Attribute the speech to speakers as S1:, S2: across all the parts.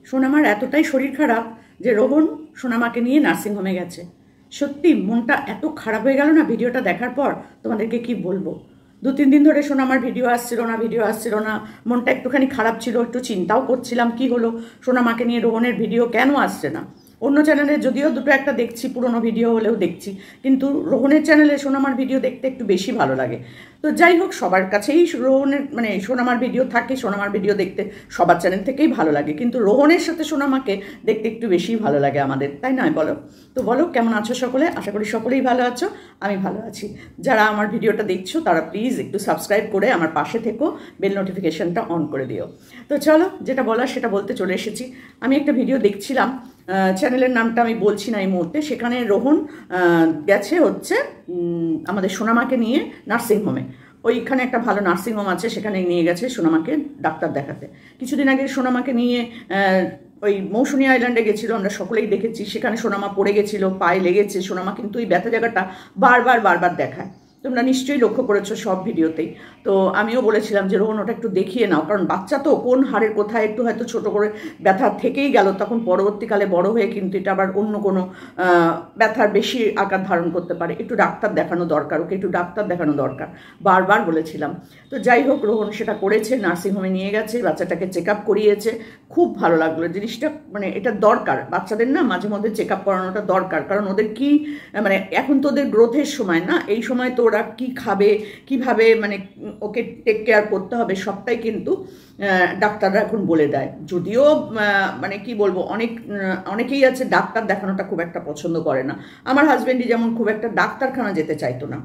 S1: সোনামার এতটাই শরীর খারাপ যে রোহন সোনামাকে নিয়ে নার্সিংহোমে গেছে। সত্যি মনটা এত খারাপ হয়ে গেল না ভিডিওটা দেখার পর, তোমাদেরকে কি বলবো। 2-3 দিন ধরে সোনামার ভিডিও আসছিল না, মনটা একটুখানি খারাপ ছিল, একটু চিন্তাও করছিলাম কি হলো, সোনামাকে নিয়ে রোহনের ভিডিও কেন আসছে না। অন্য চ্যানেলে যদিও দুটো একটা দেখছি, পুরোনো ভিডিও হলেও দেখছি, কিন্তু রোহনের চ্যানেলে সোনামার ভিডিও দেখতে একটু বেশি ভালো লাগে। তো যাই হোক, সবার কাছেই রোহনের সোনামার ভিডিও থাকে, সোনামার ভিডিও দেখতে সবার চ্যানেল থেকেই ভালো লাগে, কিন্তু রোহনের সাথে সোনামাকে দেখতে একটু বেশি ভালো লাগে আমাদের, তাই নয় বলো? তো বলো, কেমন আছো সকলে? আশা করি সকলেই ভালো আছো, আমি ভালো আছি। যারা আমার ভিডিওটা দেখছো তারা প্লিজ একটু সাবস্ক্রাইব করে আমার পাশে থেকো, বেল নোটিফিকেশনটা অন করে দিও। তো চলো, যেটা বলার সেটা বলতে চলে এসেছি। আমি একটা ভিডিও দেখছিলাম, চ্যানেলের নামটা আমি বলছি না এই মুহূর্তে। সেখানে রোহন গেছে হচ্ছে আমাদের সোনামাকে নিয়ে নার্সিংহোমে। ওইখানে একটা ভালো নার্সিংহোম আছে, সেখানে নিয়ে গেছে সোনামাকে ডাক্তার দেখাতে। কিছুদিন আগে সোনামাকে নিয়ে ওই মৌসুমী আইল্যান্ডে গেছিলো, আমরা সকলেই দেখেছি। সেখানে সোনামা পড়ে গেছিলো, পায়ে লেগেছে। সোনামা কিন্তু এই ব্যথা জায়গাটা বারবার দেখায়, তোমরা নিশ্চয়ই লক্ষ্য করেছো সব ভিডিওতেই। তো আমিও বলেছিলাম যে রোহন ওটা একটু দেখিয়ে নাও, কারণ বাচ্চা তো কোন হাড়ের কোথায় একটু হয়তো ছোট করে ব্যথা থেকেই গেল, তখন পরবর্তীকালে বড় হয়ে কিন্তু এটা আবার অন্য কোনো ব্যথার বেশি আকার ধারণ করতে পারে। একটু ডাক্তার দেখানো দরকার, ওকে একটু ডাক্তার দেখানো দরকার, বারবার বলেছিলাম। তো যাই হোক, রোহন সেটা করেছে, নার্সিংহোমে নিয়ে গেছে, বাচ্চাটাকে চেক আপ করিয়েছে। খুব ভালো লাগলো জিনিসটা, এটা দরকার বাচ্চাদের না, মাঝে মধ্যে চেক আপ করানোটা দরকার। কারণ ওদের কি এখন তো ওদের গ্রোথের সময় না, এই সময় তো ওরা কী খাবে, কীভাবে ওকে টেক কেয়ার করতে হবে, সবটাই কিন্তু ডাক্তাররা এখন বলে দেয়। যদিও কি বলবো, অনেকেই আছে ডাক্তার দেখানোটা খুব একটা পছন্দ করে না। আমার হাজব্যান্ডই যেমন খুব একটা ডাক্তারখানা যেতে চাইতো না,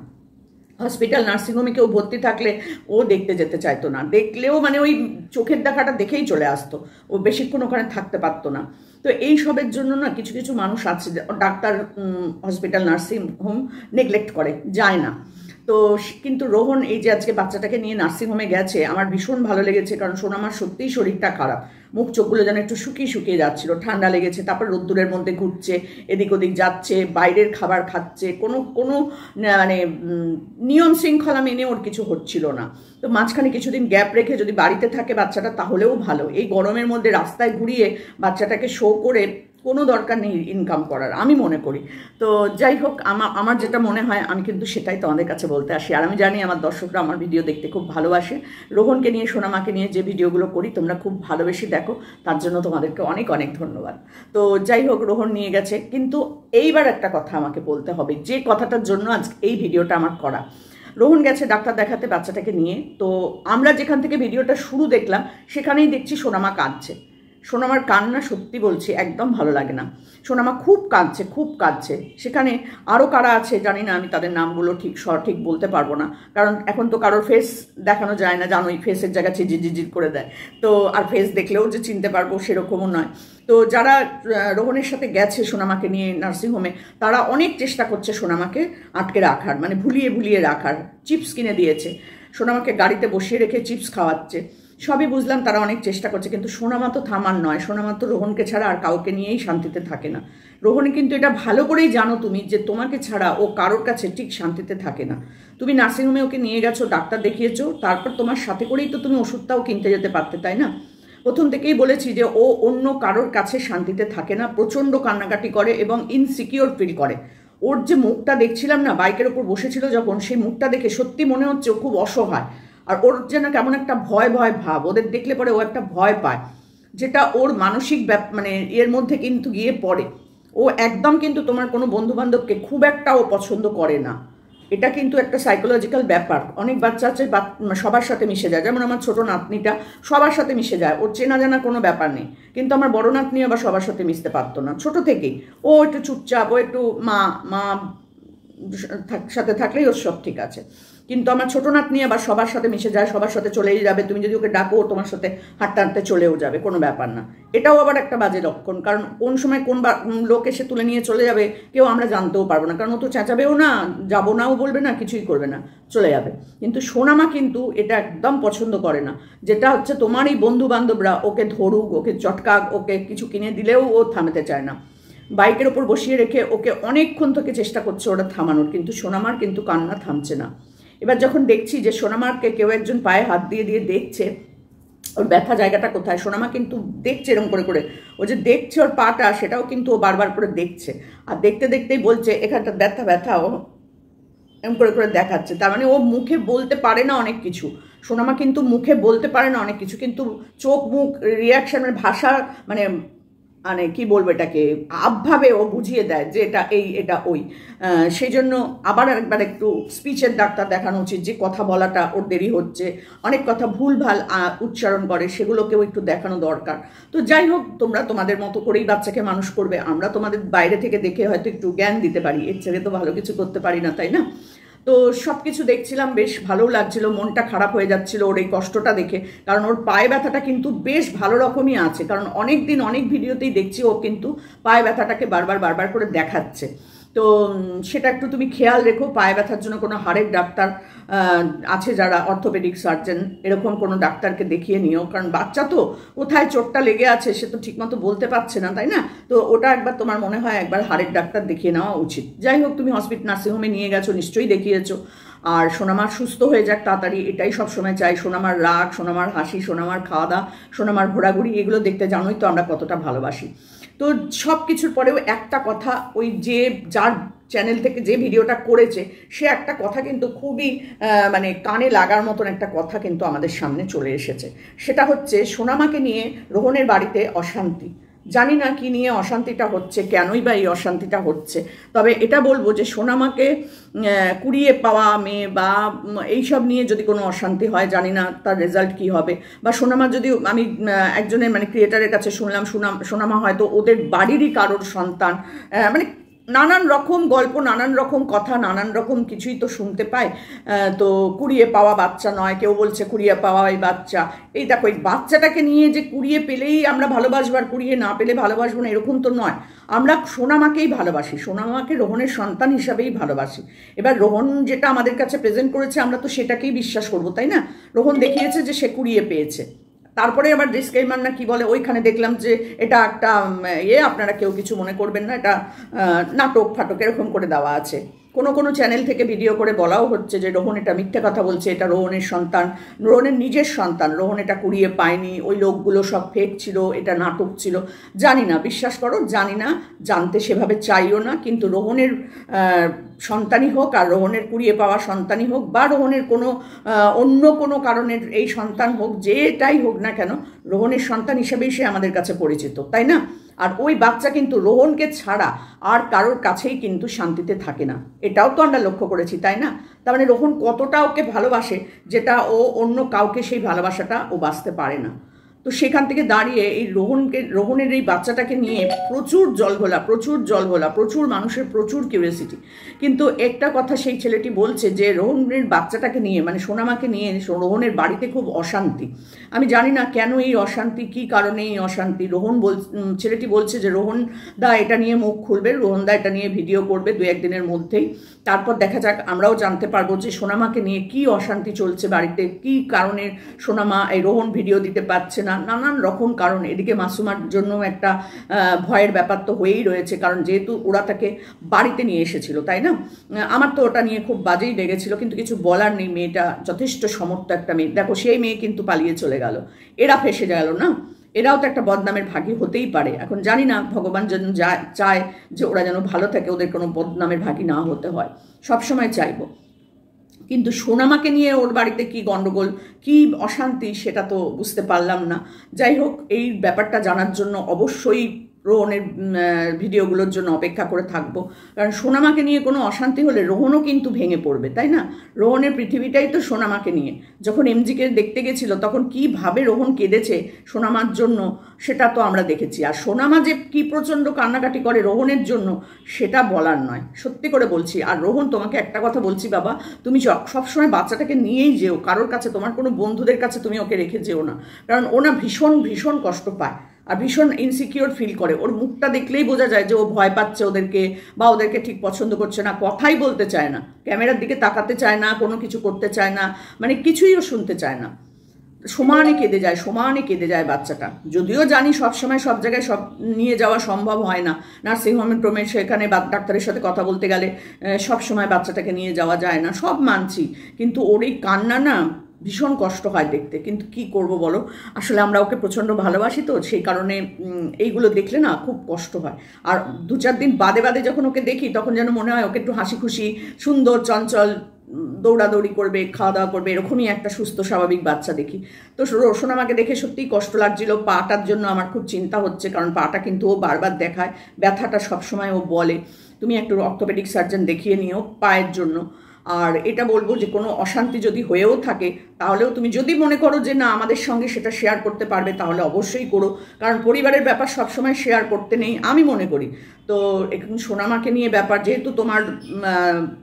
S1: হসপিটাল নার্সিংহোমে কেউ ভর্তি থাকলে ও দেখতে যেতে চাইতো না, দেখলেও ওই চোখের দেখাটা দেখেই চলে আসতো, ও বেশিক্ষণ ওখানে থাকতে পারতো না। তো এই সবের জন্য না কিছু কিছু মানুষ আছে, ডাক্তার হসপিটাল নার্সিংহোম নেগলেক্ট করে, যায় না। তো কিন্তু রোহন এই যে আজকে বাচ্চাটাকে নিয়ে নার্সিংহোমে গেছে, আমার ভীষণ ভালো লেগেছে। কারণ সোনামার সত্যিই শরীরটা খারাপ, মুখ চোখগুলো যেন একটু শুকিয়ে যাচ্ছিল, ঠান্ডা লেগেছে। তারপর রোদ্দুরের মধ্যে ঘুরছে, এদিক ওদিক যাচ্ছে, বাইরের খাবার খাচ্ছে, কোনো নিয়ম শৃঙ্খলা মেনে ওর কিছু হচ্ছিল না। তো মাঝখানে কিছুদিন গ্যাপ রেখে যদি বাড়িতে থাকে বাচ্চাটা তাহলেও ভালো। এই গরমের মধ্যে রাস্তায় ঘুরিয়ে বাচ্চাটাকে শো করে কোনো দরকার নেই ইনকাম করার, আমি মনে করি। তো যাই হোক, আমার যেটা মনে হয় আমি কিন্তু সেটাই তোমাদের কাছে বলতে আসি। আর আমি জানি আমার দর্শকরা আমার ভিডিও দেখতে খুব ভালোবাসে। রোহনকে নিয়ে, সোনামাকে নিয়ে যে ভিডিওগুলো করি তোমরা খুব ভালোবেসে দেখো, তার জন্য তোমাদেরকে অনেক অনেক ধন্যবাদ। তো যাই হোক, রোহন নিয়ে গেছে, কিন্তু এইবার একটা কথা আমাকে বলতে হবে, যে কথাটার জন্য আজ এই ভিডিওটা আমার করা। রোহন গেছে ডাক্তার দেখাতে বাচ্চাটাকে নিয়ে। তো আমরা যেখান থেকে ভিডিওটা শুরু দেখলাম সেখানেই দেখছি সোনামা কাঁদছে। সোনামার কান্না সত্যি বলছি একদম ভালো লাগে না, সোনামা খুব কাঁদছে। সেখানে আরও কারা আছে জানি না, আমি তাদের নামগুলো সঠিক বলতে পারবো না, কারণ এখন তো কারোর ফেস দেখানো যায় না, জানোই ফেসের জায়গা ঝিরঝির করে দেয়। তো আর ফেস দেখলেও যে চিনতে পারবো সেরকমও নয়। তো যারা রোহনের সাথে গেছে সোনামাকে নিয়ে নার্সিংহোমে, তারা অনেক চেষ্টা করছে সোনামাকে আটকে রাখার, ভুলিয়ে রাখার। চিপস কিনে দিয়েছে, সোনামাকে গাড়িতে বসিয়ে রেখে চিপস খাওয়াচ্ছে। সবই বুঝলাম, তারা অনেক চেষ্টা করছে, কিন্তু সোনামা তো থামার নয়। সোনামা তো রোহনকে ছাড়া আর কাউকে নিয়েই শান্তিতে থাকে না। রোহন কিন্তু এটা ভালো করেই জানো তুমি, যে তোমাকে ছাড়া ও কারোর কাছে ঠিক শান্তিতে থাকে না। তুমি নার্সিংহোমে ওকে নিয়ে গেছো, ডাক্তার দেখিয়েছো, তারপর তোমার সাথে করেই তো তুমি ওষুধটাও কিনতে যেতে পারতে, তাই না? প্রথম থেকেই বলেছি যে ও অন্য কারোর কাছে শান্তিতে থাকে না, প্রচণ্ড কান্নাকাটি করে এবং ইনসিকিওর ফিল করে। ওর যে মুখটা দেখছিলাম না বাইকের ওপর বসেছিল যখন, সেই মুখটা দেখে সত্যি মনে হচ্ছে ও খুব অসহায়। আর ওর যেন কেমন একটা ভয় ভাব, ওদের দেখলে পরে ও একটা ভয় পায়, যেটা ওর মানসিক এর মধ্যে কিন্তু গিয়ে পড়ে। ও একদম কিন্তু তোমার কোনো বন্ধুবান্ধবকে খুব একটা ও পছন্দ করে না। এটা কিন্তু একটা সাইকোলজিক্যাল ব্যাপার। অনেক বাচ্চা আছে সবার সাথে মিশে যায়, যেমন আমার ছোট নাতনিটা সবার সাথে মিশে যায়, ওর চেনা জানা কোনো ব্যাপার নেই। কিন্তু আমার বড় নাতনি আবার সবার সাথে মিশতে পারতো না ছোট থেকেই। ও একটু চুপচাপ, ও একটু মা সাথে থাকলেই ওর সব ঠিক আছে। কিন্তু আমার ছোট নাতনি আবার সবার সাথে মিশে যায়, সবার সাথে চলেই যাবে। তুমি যদি ওকে ডাকো তোমার সাথে হাঁটতে চলেও যাবে, কোনো ব্যাপার না। এটাও আবার একটা বাজে লক্ষণ, কারণ কোন সময় কোন লোক এসে তুলে নিয়ে চলে যাবে কেউ আমরা জানতেও পারবো না, কারণ ও তো চেঁচাবেও না, যাবো নাও বলবে না, কিছুই করবে না, চলে যাবে। কিন্তু সোনামা কিন্তু এটা একদম পছন্দ করে না, যেটা হচ্ছে তোমার এই বন্ধু বান্ধবরা ওকে ধরুক, ওকে চটকাক, ওকে কিছু কিনে দিলেও ও থামাতে চায় না। বাইকের ওপর বসিয়ে রেখে ওকে অনেকক্ষণ থেকে চেষ্টা করছে ওরা থামানোর, কিন্তু সোনামার কিন্তু কান্না থামছে না। এবার যখন দেখছি যে সোনামারকে কেউ একজন পায়ে হাত দিয়ে দেখছে, ওর ব্যথা জায়গাটা কোথায়। সোনামা কিন্তু দেখছে এরকম করে করে, ও যে দেখছে ওর পাটা, সেটাও কিন্তু ও বারবার করে দেখছে, আর দেখতে দেখতেই বলছে এখানটা ব্যথা ব্যথা, ও এরকম করে করে দেখাচ্ছে। তার মানে ও মুখে বলতে পারে না অনেক কিছু, সোনামা কিন্তু মুখে বলতে পারে না অনেক কিছু, কিন্তু চোখ মুখ রিয়াকশন, মানে ভাষা, মানে মানে কি বলবো এটাকে, আবভাবে ও বুঝিয়ে দেয় যে এটা এই এটা ওই। সেই জন্য আবার একবার একটু স্পিচের ডাক্তার দেখানো উচিত, যে কথা বলাটা ওর দেরি হচ্ছে, অনেক কথা ভুলভাল উচ্চারণ করে, সেগুলোকেও একটু দেখানো দরকার। তো যাই হোক, তোমরা তোমাদের মতো করেই বাচ্চাকে মানুষ করবে, আমরা তোমাদের বাইরে থেকে দেখে হয়তো একটু জ্ঞান দিতে পারি, এর ছেড়ে তো ভালো কিছু করতে পারি না, তাই না? তো সব কিছু দেখছিলাম, বেশ ভালোও লাগছিল, মনটা খারাপ হয়ে যাচ্ছিল ওর এই কষ্টটা দেখে, কারণ ওর পায়ে ব্যথাটা কিন্তু বেশ ভালো রকমই আছে, কারণ অনেক দিন অনেক ভিডিওতেই দেখছি ও কিন্তু পায়ে ব্যথাটাকে বারবার বারবার করে দেখাচ্ছে। তো সেটা একটু তুমি খেয়াল রেখো, পায়ে ব্যথার জন্য কোনো হাড়ের ডাক্তার আছে যারা অর্থোপেডিক সার্জন, এরকম কোনো ডাক্তারকে দেখিয়ে নিও, কারণ বাচ্চা তো কোথায় চোটটা লেগে আছে সে তো ঠিকমতো বলতে পারছে না, তাই না? তো ওটা একবার তোমার মনে হয় একবার হাড়ের ডাক্তার দেখিয়ে নেওয়া উচিত। যাই হোক, তুমি হসপিটাল নার্সিংহোমে নিয়ে গেছো, নিশ্চয়ই দেখিয়েছো, আর সোনামার সুস্থ হয়ে যাক তাড়াতাড়ি, এটাই সবসময় চাই। সোনামার রাগ, সোনামার হাসি, সোনামার খাওয়া দাওয়া, সোনামার ঘোরাঘুরি, এগুলো দেখতে জানোই তো আমরা কতটা ভালোবাসি। তো সব কিছুর পরেও একটা কথা, ওই যে যার চ্যানেল থেকে যে ভিডিওটা করেছে সে একটা কথা কিন্তু খুবই মানে কানে লাগার মতন একটা কথা কিন্তু আমাদের সামনে চলে এসেছে। সেটা হচ্ছে সোনামাকে নিয়ে রোহনের বাড়িতে অশান্তি। জানি না কি নিয়ে অশান্তিটা হচ্ছে, কেনই বা এই অশান্তিটা হচ্ছে। তবে এটা বলবো যে সোনামাকে কুড়িয়ে পাওয়া মেয়ে বা এইসব নিয়ে যদি কোনো অশান্তি হয়, জানি না তার রেজাল্ট কি হবে। বা সোনামা যদি, আমি একজনের মানে ক্রিয়েটারের কাছে শুনলাম, সোনামা হয়তো ওদের বাড়িরই কারোর সন্তান, মানে নানান রকম গল্প, নানান রকম কথা, নানান রকম কিছুই তো শুনতে পায়। তো কুড়িয়ে পাওয়া বাচ্চা নয়, কেউ বলছে কুড়িয়ে পাওয়া এই বাচ্চা। এই দেখো, এই বাচ্চাটাকে নিয়ে যে কুড়িয়ে পেলেই আমরা ভালোবাসবো আর কুড়িয়ে না পেলে ভালোবাসবো না, এরকম তো নয়। আমরা সোনামাকেই ভালোবাসি, সোনামাকে রোহনের সন্তান হিসাবেই ভালোবাসি। এবার রোহন যেটা আমাদের কাছে প্রেজেন্ট করেছে আমরা তো সেটাকেই বিশ্বাস করবো, তাই না? রোহন দেখিয়েছে যে সে কুড়িয়ে পেয়েছে, তারপরে আবার ডিসক্লেইমার না কি বলে, ওইখানে দেখলাম যে এটা একটা আপনারা কেউ কিছু মনে করবেন না, এটা নাটক ফাটক এরকম করে দেওয়া আছে। কোনো কোনো চ্যানেল থেকে ভিডিও করে বলাও হচ্ছে যে রোহন এটা মিথ্যে কথা বলছে, এটা রোহনের সন্তান, রোহনের নিজের সন্তান, রোহন এটা কুড়িয়ে পায়নি, ওই লোকগুলো সব ফেক ছিল, এটা নাটক ছিল। জানি না, বিশ্বাস করো জানি না, জানতে সেভাবে চাইও না, কিন্তু রোহনের সন্তানই হোক আর রোহনের কুড়িয়ে পাওয়া সন্তানই হোক বা রোহনের কোনো অন্য কোনো কারণের এই সন্তান হোক, যেটাই হোক না কেন, রোহনের সন্তান হিসেবেই সে আমাদের কাছে পরিচিত, তাই না? আর ওই বাচ্চা কিন্তু রোহনকে ছাড়া আর কারোর কাছেই কিন্তু শান্তিতে থাকে না, এটাও তো আমরা লক্ষ্য করেছি, তাই না? তার মানে রোহন কতটা ওকে ভালোবাসে, যেটা ও অন্য কাউকে সেই ভালোবাসাটা ও বাঁচতে পারে না। তো সেখান থেকে দাঁড়িয়ে এই রোহনের এই বাচ্চাটাকে নিয়ে প্রচুর জলঘোলা, প্রচুর মানুষের প্রচুর কিউরিয়াসিটি। কিন্তু একটা কথা সেই ছেলেটি বলছে যে রোহনের বাচ্চাটাকে নিয়ে, মানে সোনামাকে নিয়ে রোহনের বাড়িতে খুব অশান্তি। আমি জানি না কেন এই অশান্তি, কি কারণে এই অশান্তি। ছেলেটি বলছে যে রোহন দা এটা নিয়ে মুখ খুলবে, রোহন দা এটা নিয়ে ভিডিও করবে 2-1 দিনের মধ্যেই, তারপর দেখা যাক, আমরাও জানতে পারবো যে সোনামাকে নিয়ে কি অশান্তি চলছে বাড়িতে, কি কারণে সোনামা এই রোহন ভিডিও দিতে পারছে না, নানান রকম কারণ। এদিকে মাসুমার জন্য একটা ভয়ের ব্যাপার তো হয়েই রয়েছে, কারণ যেহেতু ওরা তাকে বাড়িতে নিয়ে এসেছিল, তাই না? আমার তো ওটা নিয়ে খুব বাজেই লেগেছিল, কিন্তু কিছু বলার নেই, মেয়েটা যথেষ্ট সমর্থ একটা মেয়ে। দেখো সেই মেয়ে কিন্তু পালিয়ে চলে গেল, এরা ফেসে গেল না, এরাও তো একটা বদনামের ভাগী হতেই পারে। এখন জানি না, ভগবান যেন চায় যে ওরা যেন ভালো থাকে, ওদের কোনো বদনামের ভাগী না হতে হয়, সবসময় চাইবো। কিন্তু সোনামাকে নিয়ে ওর বাড়িতে কি গন্ডগোল, কি অশান্তি, সেটা তো বুঝতে পারলাম না। যাই হোক, এই ব্যাপারটা জানার জন্য অবশ্যই রোহনের ভিডিওগুলোর জন্য অপেক্ষা করে থাকবো, কারণ সোনামাকে নিয়ে কোনো অশান্তি হলে রোহনও কিন্তু ভেঙে পড়বে, তাই না? রোহনের পৃথিবীটাই তো সোনামাকে নিয়ে। যখন এমজিকে দেখতে গেছিল তখন কিভাবে রোহন কেঁদেছে সোনামার জন্য, সেটা তো আমরা দেখেছি। আর সোনামা যে কি প্রচণ্ড কান্নাকাটি করে রোহনের জন্য, সেটা বলার নয়, সত্যি করে বলছি। আর রোহন, তোমাকে একটা কথা বলছি বাবা, তুমি সবসময় বাচ্চাটাকে নিয়েই যেও, কারোর কাছে, তোমার কোনো বন্ধুদের কাছে তুমি ওকে রেখে যেও না, কারণ ও না ভীষণ ভীষণ কষ্ট পায় আর ভীষণ ইনসিকিউর ফিল করে। ওর মুখটা দেখলেই বোঝা যায় যে ও ভয় পাচ্ছে ওদেরকে, বা ওদেরকে ঠিক পছন্দ করছে না, কথাই বলতে চায় না, ক্যামেরার দিকে তাকাতে চায় না, কোনো কিছু করতে চায় না, মানে কিছুই ও শুনতে চায় না। সমানে কেঁদে যায় বাচ্চাটা। যদিও জানি সবসময় সব জায়গায় সব নিয়ে যাওয়া সম্ভব হয় না, নার্সিংহোমের ক্রমে সেখানে ডাক্তারের সাথে কথা বলতে গেলে সব সময় বাচ্চাটাকে নিয়ে যাওয়া যায় না, সব মানছি, কিন্তু ওর এই কান্না না ভীষণ কষ্ট হয় দেখতে, কিন্তু কি করব বলো, আসলে আমরা ওকে প্রচণ্ড ভালোবাসি তো সেই কারণে এইগুলো দেখলে না খুব কষ্ট হয়। আর 2-4 দিন বাদে বাদে যখন ওকে দেখি তখন যেন মনে হয় ওকে একটু হাসি খুশি সুন্দর চঞ্চল দৌড়াদৌড়ি করবে, খাওয়া দাওয়া করবে, এরকমই একটা সুস্থ স্বাভাবিক বাচ্চা দেখি। তো সোনামাকে দেখে সত্যিই কষ্ট লাগছিল। পাটার জন্য আমার খুব চিন্তা হচ্ছে, কারণ পাটা কিন্তু ও বারবার দেখায়, ব্যথাটা সবসময় ও বলে। তুমি একটু অর্থোপেডিক সার্জন দেখিয়ে নিও পায়ের জন্য। আর এটা বলবো যে কোনো অশান্তি যদি হয়েও থাকে তাহলেও তুমি যদি মনে করো যে না আমাদের সঙ্গে সেটা শেয়ার করতে পারবে তাহলে অবশ্যই করো, কারণ পরিবারের ব্যাপার সবসময় শেয়ার করতে নেই আমি মনে করি। তো এখন সোনামাকে নিয়ে ব্যাপার, যেহেতু তোমার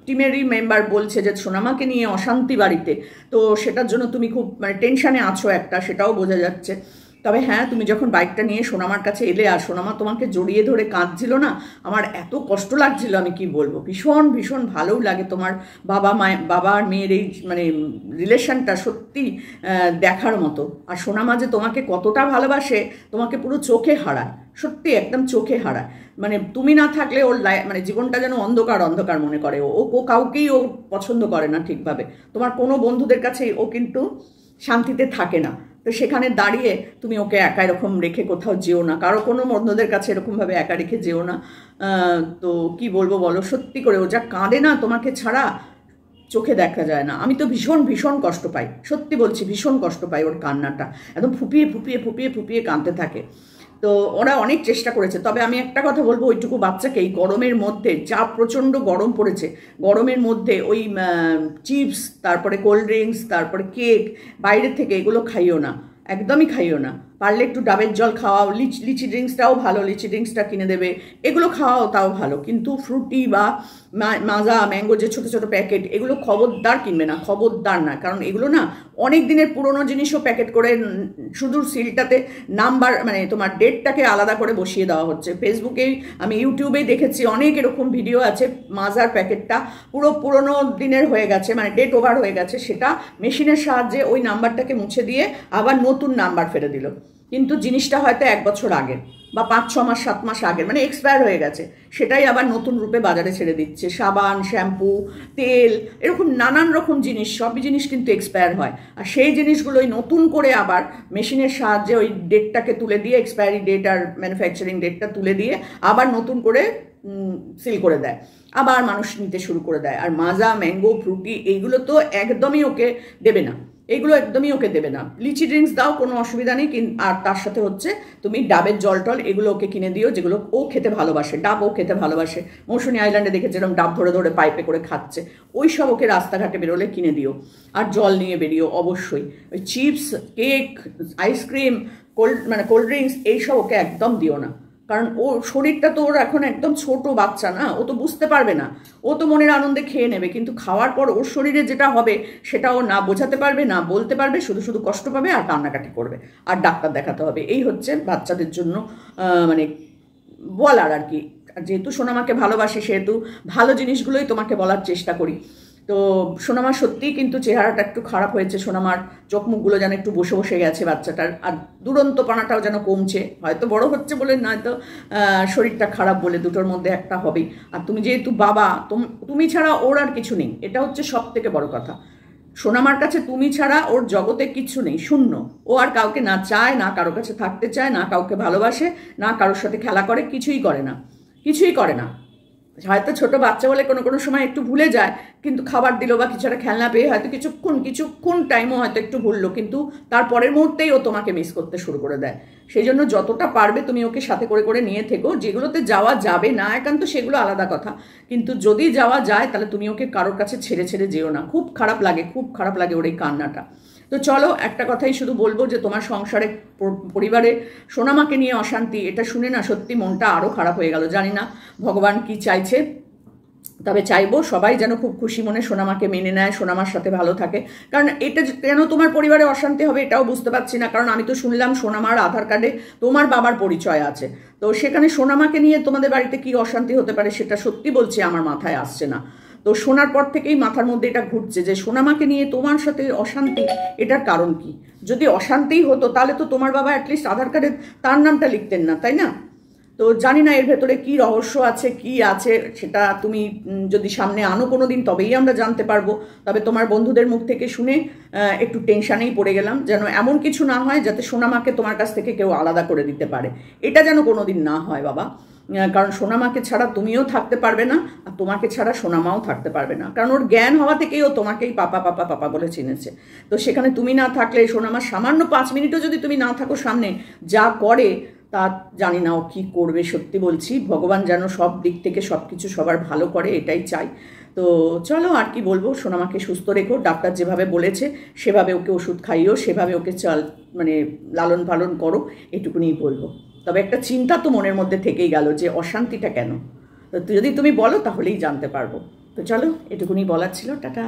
S1: টিমেরই মেম্বার বলছে যে সোনামাকে নিয়ে অশান্তি বাড়িতে, তো সেটার জন্য তুমি খুব টেনশানে আছো একটা, সেটাও বোঝা যাচ্ছে। তবে হ্যাঁ, তুমি যখন বাইকটা নিয়ে সোনামার কাছে এলে আর সোনামা তোমাকে জড়িয়ে ধরে কাঁদছিল না, আমার এত কষ্ট লাগছিল আমি কি বলবো। ভীষণ ভীষণ ভালোও লাগে তোমার বাবা আর মেয়ের এই রিলেশনটা সত্যি দেখার মতো। আর সোনামা যে তোমাকে কতটা ভালোবাসে, তোমাকে পুরো চোখে হারায়, সত্যি একদম চোখে হারায়। তুমি না থাকলে ওর জীবনটা যেন অন্ধকার অন্ধকার মনে করে। ও কাউকেই ও পছন্দ করে না ঠিকভাবে। তোমার কোনো বন্ধুদের কাছেই ও কিন্তু শান্তিতে থাকে না। তো সেখানে দাঁড়িয়ে তুমি ওকে একা এরকম রেখে কোথাও যেও না, কারো কোনো বন্ধুদের কাছে এরকমভাবে একা রেখে যেও না। তো কি বলবো বলো, সত্যি করে ও যা কাঁদে না তোমাকে ছাড়া, চোখে দেখা যায় না। আমি তো ভীষণ ভীষণ কষ্ট পাই, সত্যি বলছি ভীষণ কষ্ট পাই ওর কান্নাটা, একদম ফুপিয়ে ফুপিয়ে ফুপিয়ে ফুপিয়ে কাঁদতে থাকে। তো ওরা অনেক চেষ্টা করেছে, তবে আমি একটা কথা বলবো, ওইটুকু বাচ্চাকে এই গরমের মধ্যে, যা প্রচণ্ড গরম পড়েছে, গরমের মধ্যে ওই চিপস, তারপরে কোল্ড ড্রিঙ্কস, তারপরে কেক বাইরের থেকে এগুলো খাইও না, একদমই খাইও না। পারলে একটু ডাবের জল খাওয়াও, লিচি ড্রিঙ্কসটাও ভালো, লিচি ড্রিঙ্কসটা কিনে দেবে, এগুলো খাওয়াও তাও ভালো। কিন্তু ফ্রুটি বা মাজা ম্যাঙ্গো যে ছোটো ছোটো প্যাকেট, এগুলো খবরদার কিনবে না, খবরদার না। কারণ এগুলো না অনেক দিনের পুরনো জিনিসও প্যাকেট করে শুধু সিলটাতে নাম্বার তোমার ডেটটাকে আলাদা করে বসিয়ে দেওয়া হচ্ছে। ফেসবুকেই আমি ইউটিউবেই দেখেছি অনেক এরকম ভিডিও আছে, মাজার প্যাকেটটা পুরো পুরনো দিনের হয়ে গেছে, ডেট ওভার হয়ে গেছে, সেটা মেশিনের সাহায্যে ওই নাম্বারটাকে মুছে দিয়ে আবার নতুন নাম্বার ফেলে দিল। কিন্তু জিনিসটা হয়তো 1 বছর আগের বা 5-6 মাস 7 মাস আগের, এক্সপায়ার হয়ে গেছে, সেটাই আবার নতুন রূপে বাজারে ছেড়ে দিচ্ছে। সাবান, শ্যাম্পু, তেল, এরকম নানান রকম জিনিস, সবই জিনিস কিন্তু এক্সপায়ার হয়। আর সেই জিনিসগুলোই নতুন করে আবার মেশিনের সাহায্যে ওই ডেটটাকে তুলে দিয়ে, এক্সপায়ারি ডেট আর ম্যানুফ্যাকচারিং ডেটটা তুলে দিয়ে আবার নতুন করে সিল করে দেয়, আবার মানুষ নিতে শুরু করে দেয়। আর মাজা, ম্যাঙ্গো, ফ্রুটি এইগুলো তো একদমই ওকে দেবে না, এগুলো একদমই ওকে দেবে না। লিচি ড্রিঙ্কস দাও, কোনো অসুবিধা নেই, আর তার সাথে হচ্ছে তুমি ডাবের জল টল এগুলো ওকে কিনে দিও, যেগুলো ও খেতে ভালোবাসে। ডাব ও খেতে ভালোবাসে, মৌসুমী আইল্যান্ডে দেখেছে এরকম ডাব ধরে ধরে পাইপে করে খাচ্ছে, ওই সব ওকে রাস্তাঘাটে বেরোলে কিনে দিও। আর জল নিয়ে বেরিও অবশ্যই। ওই chips, cake, ice cream, cold drinks এইসব ওকে একদম দিও না, কারণ ওর শরীরটা তো ওর এখন একদম ছোট বাচ্চা না, ও তো বুঝতে পারবে না। ও তো মনের আনন্দে খেয়ে নেবে, কিন্তু খাওয়ার পর ওর শরীরে যেটা হবে সেটা ও না বোঝাতে পারবে, না বলতে পারবে, শুধু শুধু কষ্ট পাবে আর কান্নাকাটি করবে, আর ডাক্তার দেখাতে হবে। এই হচ্ছে বাচ্চাদের জন্য বলার আর কি। যেহেতু সোনামাকে ভালোবাসি, সেহেতু ভালো জিনিসগুলোই তোমাকে বলার চেষ্টা করি। তো সোনামার সত্যিই কিন্তু চেহারাটা একটু খারাপ হয়েছে, সোনামার চোখ মুখগুলো যেন একটু বসে বসে গেছে বাচ্চাটার, আর দুরন্তপনাটাও যেন কমছে, হয়তো বড় হচ্ছে বলে, নয়তো শরীরটা খারাপ বলে, দুটোর মধ্যে একটা হবেই। আর তুমি যেহেতু বাবা, তুমি ছাড়া ওর আর কিছু নেই, এটা হচ্ছে সব থেকে বড় কথা। সোনামার কাছে তুমি ছাড়া ওর জগতে কিছু নেই, শূন্য। ও আর কাউকে না চায়, না কারো কাছে থাকতে চায়, না কাউকে ভালোবাসে, না কারোর সাথে খেলা করে, কিছুই করে না, কিছুই করে না। হয়তো ছোট বাচ্চা বলে কোনো কোনো সময় একটু ভুলে যায়, কিন্তু খাবার দিল বা কিছু একটা খেলনা পেয়ে হয়তো কিছুক্ষণ টাইমও হয়তো একটু ভুললো, কিন্তু তার পরের মুহূর্তেই ও তোমাকে মিস করতে শুরু করে দেয়। সেই জন্য যতটা পারবে তুমি ওকে সাথে করে করে নিয়ে থেকো। যেগুলোতে যাওয়া যাবে না একান্ত সেগুলো আলাদা কথা, কিন্তু যদি যাওয়া যায় তাহলে তুমি ওকে কারোর কাছে ছেড়ে ছেড়ে যেও না। খুব খারাপ লাগে, খুব খারাপ লাগে ওর এই কান্নাটা। তো চলো, একটা কথাই শুধু বলবো যে তোমার সংসারে, পরিবারে সোনামাকে নিয়ে অশান্তি, এটা শুনে না সত্যি মনটা আরও খারাপ হয়ে গেল। জানি না ভগবান কি চাইছে, তবে চাইবো সবাই যেন খুব খুশি মনে সোনামাকে মেনে নেয়, সোনামার সাথে ভালো থাকে। কারণ এটা কেন তোমার পরিবারে অশান্তি হবে এটাও বুঝতে পারছি না, কারণ আমি তো শুনলাম সোনামার আধার কার্ডে তোমার বাবার পরিচয় আছে, তো সেখানে সোনামাকে নিয়ে তোমাদের বাড়িতে কি অশান্তি হতে পারে সেটা সত্যি বলছি আমার মাথায় আসছে না। তো শোনার পর থেকেই মাথার মধ্যে এটা ঘুরছে যে সোনামাকে নিয়ে তোমার সাথে অশান্তি, এটার কারণ কি? যদি অশান্তিই হতো তাহলে তো তোমার বাবা অ্যাটলিস্ট আধার কার্ডে তার নামটা লিখতেন না, তাই না? তো জানি না এর ভেতরে কি রহস্য আছে, কি আছে সেটা তুমি যদি সামনে আনো কোনো দিন, তবেই আমরা জানতে পারবো। তবে তোমার বন্ধুদের মুখ থেকে শুনে একটু টেনশানেই পড়ে গেলাম, যেন এমন কিছু না হয় যাতে সোনামাকে তোমার কাছ থেকে কেউ আলাদা করে দিতে পারে। এটা যেন কোনো দিন না হয় বাবা, কারণ সোনামাকে ছাড়া তুমিও থাকতে পারবে না, আর তোমাকে ছাড়া সোনামাও থাকতে পারবে না। কারণ ওর জ্ঞান হওয়া থেকেই ও তোমাকেই পাপা পাপা পাপা বলে চিনেছে। তো সেখানে তুমি না থাকলে, সোনামা সামান্য 5 মিনিটও যদি তুমি না থাকো সামনে, যা করে তা জানি না ও কী করবে। সত্যি বলছি, ভগবান যেন সব দিক থেকে সব কিছু সবার ভালো করে, এটাই চাই। তো চলো, আর কি বলবো, সোনামাকে সুস্থ রেখো, ডাক্তার যেভাবে বলেছে সেভাবে ওকে ওষুধ খাইও, সেভাবে ওকে মানে লালন পালন করো, এটুকুনিই বলবো। তবে একটা চিন্তা তো মনের মধ্যে থেকেই গেল যে অশান্তিটা কেন, তো যদি তুমি বলো তাহলেই জানতে পারবো। তো চলো, এটুকুনি বলার ছিল। টাটা।